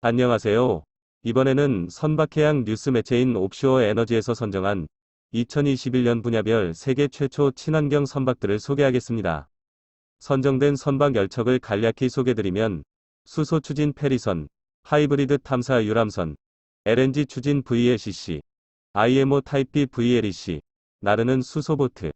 안녕하세요. 이번에는 선박해양 뉴스 매체인 옵쇼어 에너지에서 선정한 2021년 분야별 세계 최초 친환경 선박들을 소개하겠습니다. 선정된 선박 10척을 간략히 소개드리면 수소 추진 페리선, 하이브리드 탐사 유람선, LNG 추진 VLCC, IMO 타입 B VLEC, 나르는 수소보트,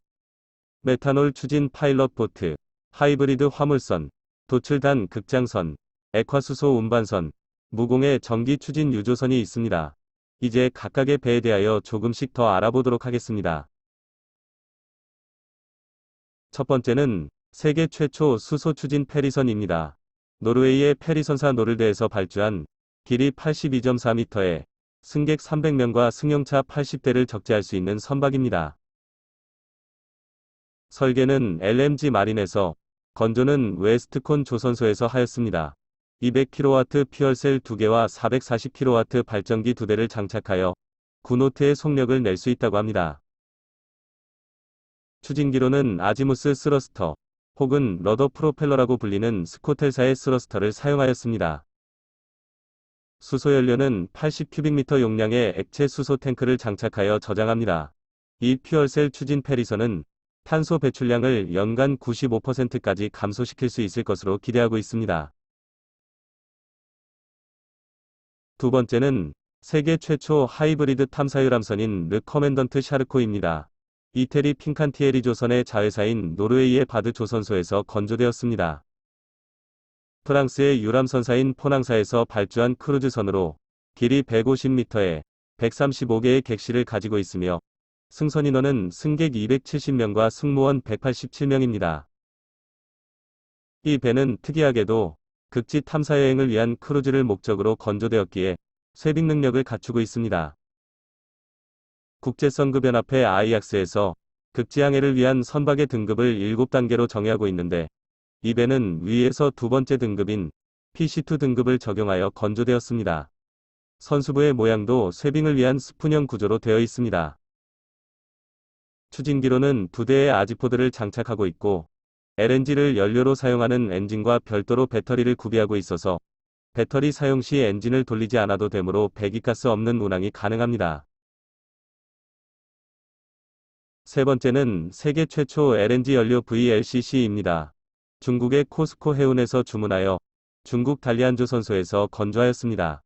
메탄올 추진 파일럿 보트, 하이브리드 화물선, 도출단 극장선, 액화수소 운반선, 무공해 전기 추진 유조선이 있습니다. 이제 각각의 배에 대하여 조금씩 더 알아보도록 하겠습니다. 첫 번째는 세계 최초 수소 추진 페리선입니다. 노르웨이의 페리선사 노르드에서 발주한 길이 82.4m에 승객 300명과 승용차 80대를 적재할 수 있는 선박입니다. 설계는 LMG 마린에서, 건조는 웨스트콘 조선소에서 하였습니다. 200kW 퓨얼셀 2개와 440kW 발전기 2대를 장착하여 9노트의 속력을 낼 수 있다고 합니다. 추진기로는 아지무스 스러스터, 혹은 러더 프로펠러라고 불리는 스코텔사의 스러스터를 사용하였습니다. 수소연료는 80큐빅미터 용량의 액체 수소 탱크를 장착하여 저장합니다. 이 퓨얼셀 추진 페리선은 탄소 배출량을 연간 95%까지 감소시킬 수 있을 것으로 기대하고 있습니다. 두 번째는 세계 최초 하이브리드 탐사유람선인 르 커맨던트 샤르코입니다. 이태리 핑칸티에리 조선의 자회사인 노르웨이의 바드 조선소에서 건조되었습니다. 프랑스의 유람선사인 포낭사에서 발주한 크루즈선으로 길이 150m에 135개의 객실을 가지고 있으며 승선 인원은 승객 270명과 승무원 187명입니다. 이 배는 특이하게도 극지 탐사여행을 위한 크루즈를 목적으로 건조되었기에 쇄빙 능력을 갖추고 있습니다. 국제선급 연합회 아이약스에서 극지항해를 위한 선박의 등급을 7단계로 정의하고 있는데 이 배는 위에서 두 번째 등급인 PC2 등급을 적용하여 건조되었습니다. 선수부의 모양도 쇄빙을 위한 스푼형 구조로 되어 있습니다. 추진기로는 2대의 아지포드를 장착하고 있고 LNG를 연료로 사용하는 엔진과 별도로 배터리를 구비하고 있어서 배터리 사용 시 엔진을 돌리지 않아도 되므로 배기가스 없는 운항이 가능합니다. 세 번째는 세계 최초 LNG 연료 VLCC입니다. 중국의 코스코 해운에서 주문하여 중국 달리안조선소에서 건조하였습니다.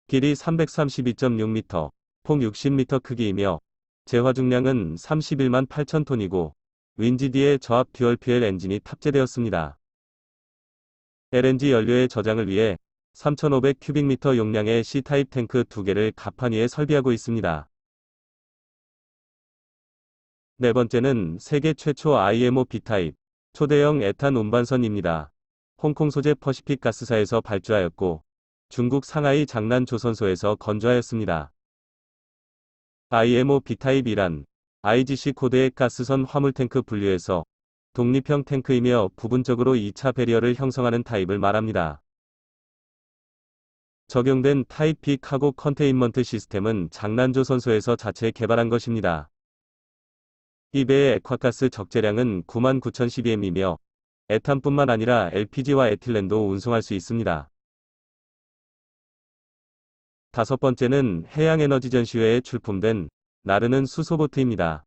길이 332.6m, 폭 60m 크기이며 재화 중량은 31만 8천 톤이고 윈지디의 저압 듀얼 퓨엘 엔진이 탑재되었습니다. LNG 연료의 저장을 위해 3,500큐빅미터 용량의 C타입 탱크 2개를 갑판 위에 설비하고 있습니다. 네 번째는 세계 최초 IMO B타입 초대형 에탄 운반선입니다. 홍콩 소재 퍼시픽 가스사에서 발주하였고 중국 상하이 장난 조선소에서 건조하였습니다. IMO B타입이란 IGC 코드의 가스선 화물탱크 분류에서 독립형 탱크이며 부분적으로 2차 배리어를 형성하는 타입을 말합니다. 적용된 타입 B 카고 컨테인먼트 시스템은 장난조선소에서 자체 개발한 것입니다. 이 배의 액화가스 적재량은 99,012m이며 에탄뿐만 아니라 LPG와 에틸렌도 운송할 수 있습니다. 다섯 번째는 해양에너지 전시회에 출품된 나르는 수소보트입니다.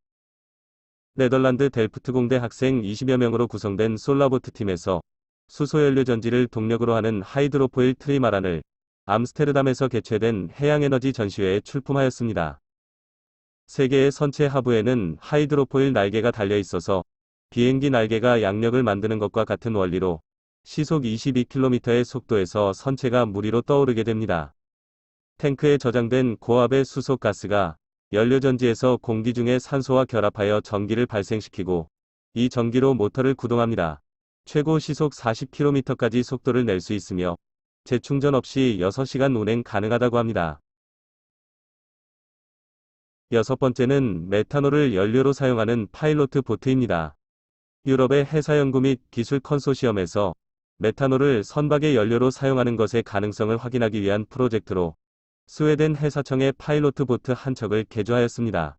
네덜란드 델프트 공대 학생 20여 명으로 구성된 솔라보트 팀에서 수소연료 전지를 동력으로 하는 하이드로포일 트리마란을 암스테르담에서 개최된 해양에너지 전시회에 출품하였습니다. 세 개의 선체 하부에는 하이드로포일 날개가 달려 있어서 비행기 날개가 양력을 만드는 것과 같은 원리로 시속 22km의 속도에서 선체가 물 위로 떠오르게 됩니다. 탱크에 저장된 고압의 수소가스가 연료전지에서 공기 중에 산소와 결합하여 전기를 발생시키고 이 전기로 모터를 구동합니다. 최고 시속 40km까지 속도를 낼 수 있으며 재충전 없이 6시간 운행 가능하다고 합니다. 여섯 번째는 메탄올을 연료로 사용하는 파일로트 보트입니다. 유럽의 해사연구 및 기술 컨소시엄에서 메탄올을 선박의 연료로 사용하는 것의 가능성을 확인하기 위한 프로젝트로 스웨덴 해사청의 파일로트 보트 한 척을 개조하였습니다.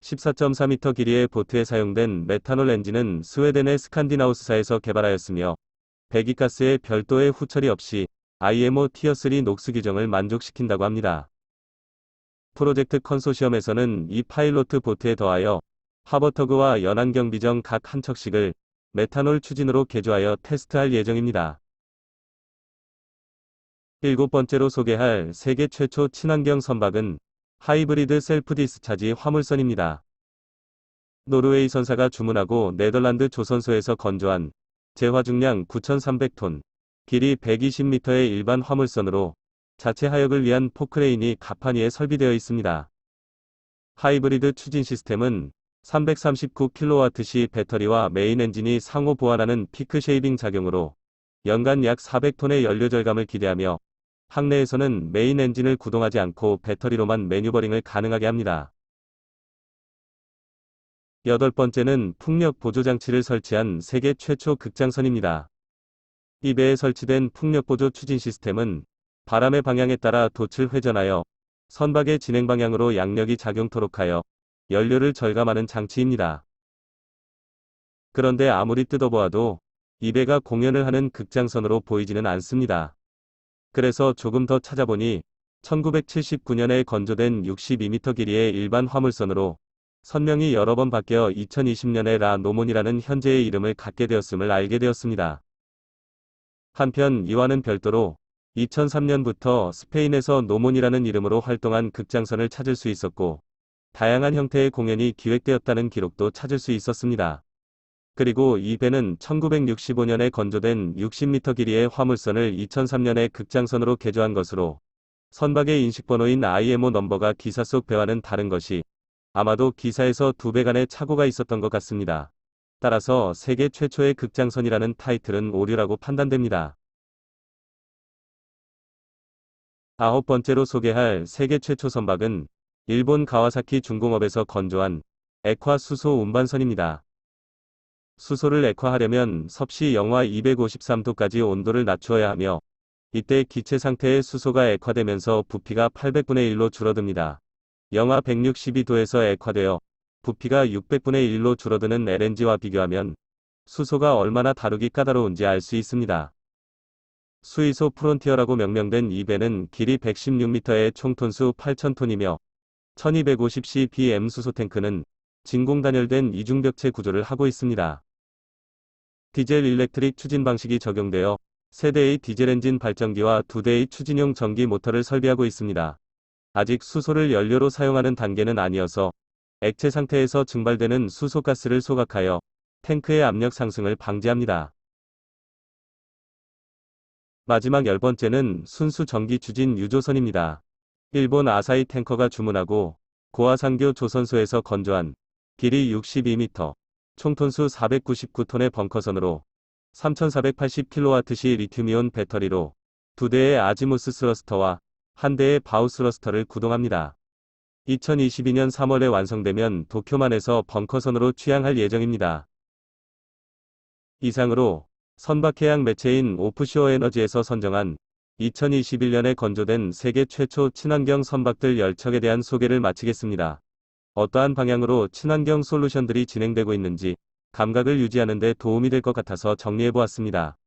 14.4m 길이의 보트에 사용된 메탄올 엔진은 스웨덴의 스칸디나우스사에서 개발하였으며 배기가스의 별도의 후처리 없이 IMO 티어3 녹스 규정을 만족시킨다고 합니다. 프로젝트 컨소시엄에서는 이 파일로트 보트에 더하여 하버터그와 연안경비정 각 한 척씩을 메탄올 추진으로 개조하여 테스트할 예정입니다. 일곱 번째로 소개할 세계 최초 친환경 선박은 하이브리드 셀프 디스차지 화물선입니다. 노르웨이 선사가 주문하고 네덜란드 조선소에서 건조한 재화중량 9,300톤, 길이 120m의 일반 화물선으로 자체 하역을 위한 포크레인이 갑판 위에 설비되어 있습니다. 하이브리드 추진 시스템은 339kWh 배터리와 메인 엔진이 상호 보완하는 피크 쉐이빙 작용으로 연간 약 400톤의 연료 절감을 기대하며 항내에서는 메인 엔진을 구동하지 않고 배터리로만 매뉴버링을 가능하게 합니다. 여덟 번째는 풍력 보조 장치를 설치한 세계 최초 극장선입니다. 이 배에 설치된 풍력 보조 추진 시스템은 바람의 방향에 따라 돛을 회전하여 선박의 진행 방향으로 양력이 작용토록 하여 연료를 절감하는 장치입니다. 그런데 아무리 뜯어보아도 이 배가 공연을 하는 극장선으로 보이지는 않습니다. 그래서 조금 더 찾아보니 1979년에 건조된 62m 길이의 일반 화물선으로 선명이 여러 번 바뀌어 2020년에 라 노몬이라는 현재의 이름을 갖게 되었음을 알게 되었습니다. 한편 이와는 별도로 2003년부터 스페인에서 노몬이라는 이름으로 활동한 극장선을 찾을 수 있었고 다양한 형태의 공연이 기획되었다는 기록도 찾을 수 있었습니다. 그리고 이 배는 1965년에 건조된 60m 길이의 화물선을 2003년에 극장선으로 개조한 것으로 선박의 인식번호인 IMO 넘버가 기사 속 배와는 다른 것이 아마도 기사에서 두 배 간의 착오가 있었던 것 같습니다. 따라서 세계 최초의 극장선이라는 타이틀은 오류라고 판단됩니다. 아홉 번째로 소개할 세계 최초 선박은 일본 가와사키 중공업에서 건조한 액화 수소 운반선입니다. 수소를 액화하려면 섭씨 영하 253도까지 온도를 낮추어야 하며 이때 기체 상태의 수소가 액화되면서 부피가 800분의 1로 줄어듭니다. 영하 162도에서 액화되어 부피가 600분의 1로 줄어드는 LNG와 비교하면 수소가 얼마나 다루기 까다로운지 알 수 있습니다. 수이소 프론티어라고 명명된 이 배는 길이 116m에 총 톤수 8,000톤이며 1250cpm 수소 탱크는 진공 단열된 이중벽체 구조를 하고 있습니다. 디젤 일렉트릭 추진 방식이 적용되어 세대의 디젤 엔진 발전기와 2대의 추진용 전기 모터를 설비하고 있습니다. 아직 수소를 연료로 사용하는 단계는 아니어서 액체 상태에서 증발되는 수소가스를 소각하여 탱크의 압력 상승을 방지합니다. 마지막 10번째는 순수 전기 추진 유조선입니다. 일본 아사히 탱커가 주문하고 고아상교 조선소에서 건조한 길이 62m, 총 톤수 499톤의 벙커선으로 3480kWh 리튬이온 배터리로 2대의 아지무스 스러스터와 1대의 바우 스러스터를 구동합니다. 2022년 3월에 완성되면 도쿄만에서 벙커선으로 취항할 예정입니다. 이상으로 선박해양 매체인 오프쇼어 에너지에서 선정한 2021년에 건조된 세계 최초 친환경 선박들 10척에 대한 소개를 마치겠습니다. 어떠한 방향으로 친환경 솔루션들이 진행되고 있는지 감각을 유지하는 데 도움이 될 것 같아서 정리해보았습니다.